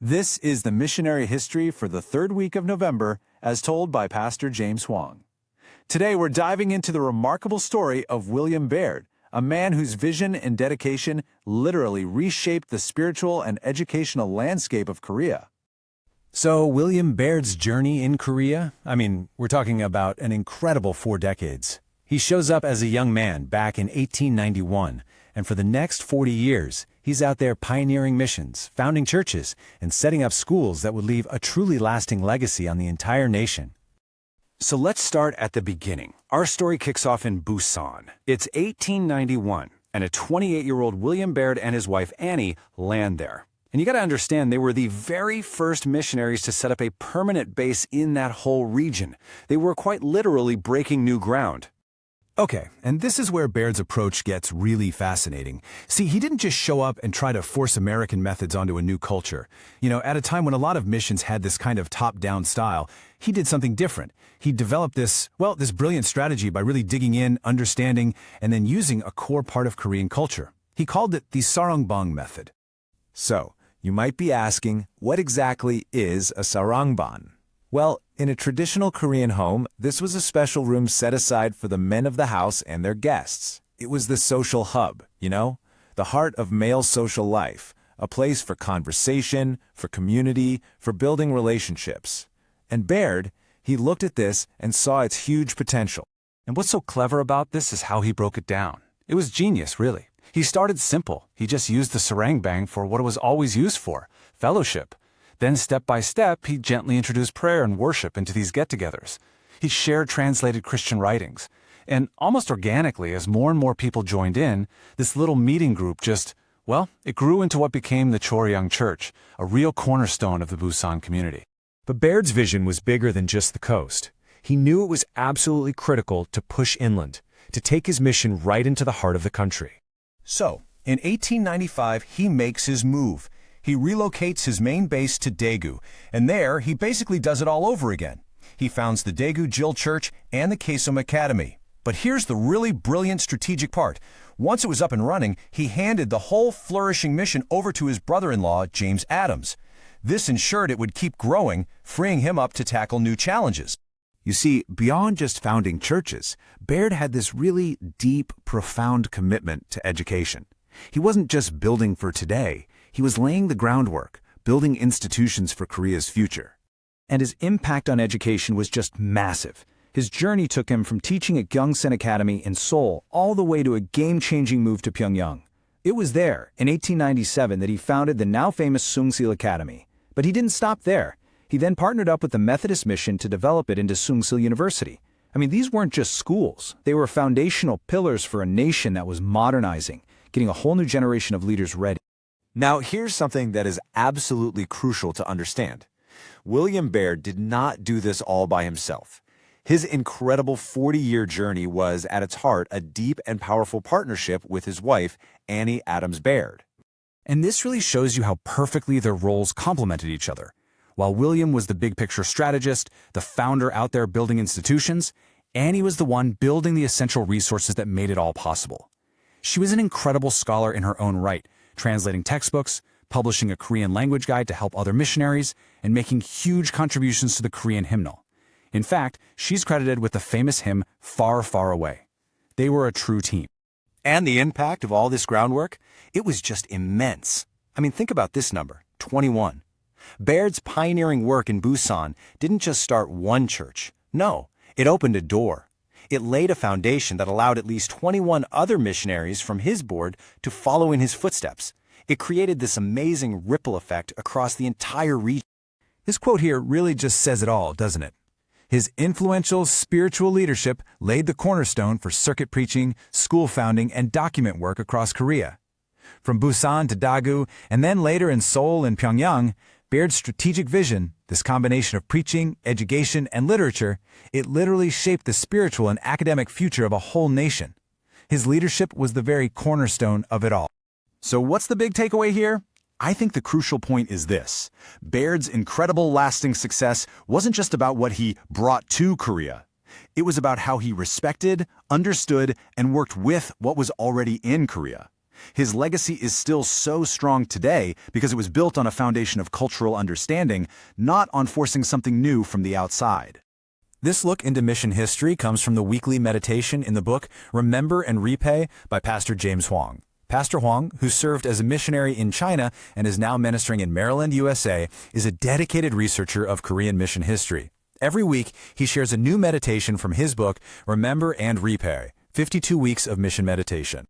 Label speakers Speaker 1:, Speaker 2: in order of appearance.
Speaker 1: This is the missionary history for the third week of November, as told by Pastor James Huang. Today we're diving into the remarkable story of William Baird, a man whose vision and dedication literally reshaped the spiritual and educational landscape of Korea. So, William Baird's journey in Korea? We're talking about an incredible 4 decades. He shows up as a young man back in 1891, and for the next 40 years, he's out there pioneering missions, founding churches, and setting up schools that would leave a truly lasting legacy on the entire nation. So let's start at the beginning. Our story kicks off in Busan. It's 1891, and a 28-year-old William Baird and his wife Annie land there. And you gotta understand, they were the very first missionaries to set up a permanent base in that whole region. They were quite literally breaking new ground.
Speaker 2: Okay, and this is where Baird's approach gets really fascinating. See, he didn't just show up and try to force American methods onto a new culture. At a time when a lot of missions had this kind of top-down style, he did something different. He developed this brilliant strategy by really digging in, understanding, and then using a core part of Korean culture. He called it the sarangbang method.
Speaker 1: So, you might be asking, what exactly is a sarangbang? Well, in a traditional Korean home, this was a special room set aside for the men of the house and their guests. It was the social hub, the heart of male social life, a place for conversation, for community, for building relationships. And Baird, he looked at this and saw its huge potential.
Speaker 3: And what's so clever about this is how he broke it down. It was genius, really. He started simple. He just used the sarangbang for what it was always used for, fellowship. Then, step by step, he gently introduced prayer and worship into these get-togethers. He shared translated Christian writings. And almost organically, as more and more people joined in, this little meeting group it grew into what became the Choryang Church, a real cornerstone of the Busan community.
Speaker 4: But Baird's vision was bigger than just the coast. He knew it was absolutely critical to push inland, to take his mission right into the heart of the country.
Speaker 2: So, in 1895, he makes his move. He relocates his main base to Daegu, and there he basically does it all over again. He founds the Daegu Jil Church and the Kaesum Academy. But here's the really brilliant strategic part. Once it was up and running, he handed the whole flourishing mission over to his brother-in-law, James Adams. This ensured it would keep growing, freeing him up to tackle new challenges.
Speaker 1: You see, beyond just founding churches, Baird had this really deep, profound commitment to education. He wasn't just building for today. He was laying the groundwork, building institutions for Korea's future. And his impact on education was just massive. His journey took him from teaching at Gyeongsan Academy in Seoul all the way to a game-changing move to Pyongyang. It was there, in 1897, that he founded the now famous Sungsil Academy. But he didn't stop there. He then partnered up with the Methodist Mission to develop it into Sungsil University. These weren't just schools. They were foundational pillars for a nation that was modernizing, getting a whole new generation of leaders ready.
Speaker 5: Now, here's something that is absolutely crucial to understand. William Baird did not do this all by himself. His incredible 40-year journey was, at its heart, a deep and powerful partnership with his wife, Annie Adams Baird.
Speaker 3: And this really shows you how perfectly their roles complemented each other. While William was the big-picture strategist, the founder out there building institutions, Annie was the one building the essential resources that made it all possible. She was an incredible scholar in her own right, translating textbooks, publishing a Korean language guide to help other missionaries, and making huge contributions to the Korean hymnal. In fact, she's credited with the famous hymn, Far, Far Away. They were a true team.
Speaker 5: And the impact of all this groundwork? It was just immense. Think about this number, 21. Baird's pioneering work in Busan didn't just start one church. No, it opened a door. It laid a foundation that allowed at least 21 other missionaries from his board to follow in his footsteps. It created this amazing ripple effect across the entire region.
Speaker 2: This quote here really just says it all, doesn't it? His influential spiritual leadership laid the cornerstone for circuit preaching, school founding, and document work across Korea. From Busan to Daegu, and then later in Seoul and Pyongyang, Baird's strategic vision, this combination of preaching, education, and literature, it literally shaped the spiritual and academic future of a whole nation. His leadership was the very cornerstone of it all.
Speaker 1: So what's the big takeaway here? I think the crucial point is this. Baird's incredible lasting success wasn't just about what he brought to Korea. It was about how he respected, understood, and worked with what was already in Korea. His legacy is still so strong today because it was built on a foundation of cultural understanding, not on forcing something new from the outside. This look into mission history comes from the weekly meditation in the book Remember and Repay by Pastor James Huang. Pastor Huang, who served as a missionary in China and is now ministering in Maryland, USA, is a dedicated researcher of Korean mission history. Every week, he shares a new meditation from his book, Remember and Repay, 52 Weeks of Mission Meditation.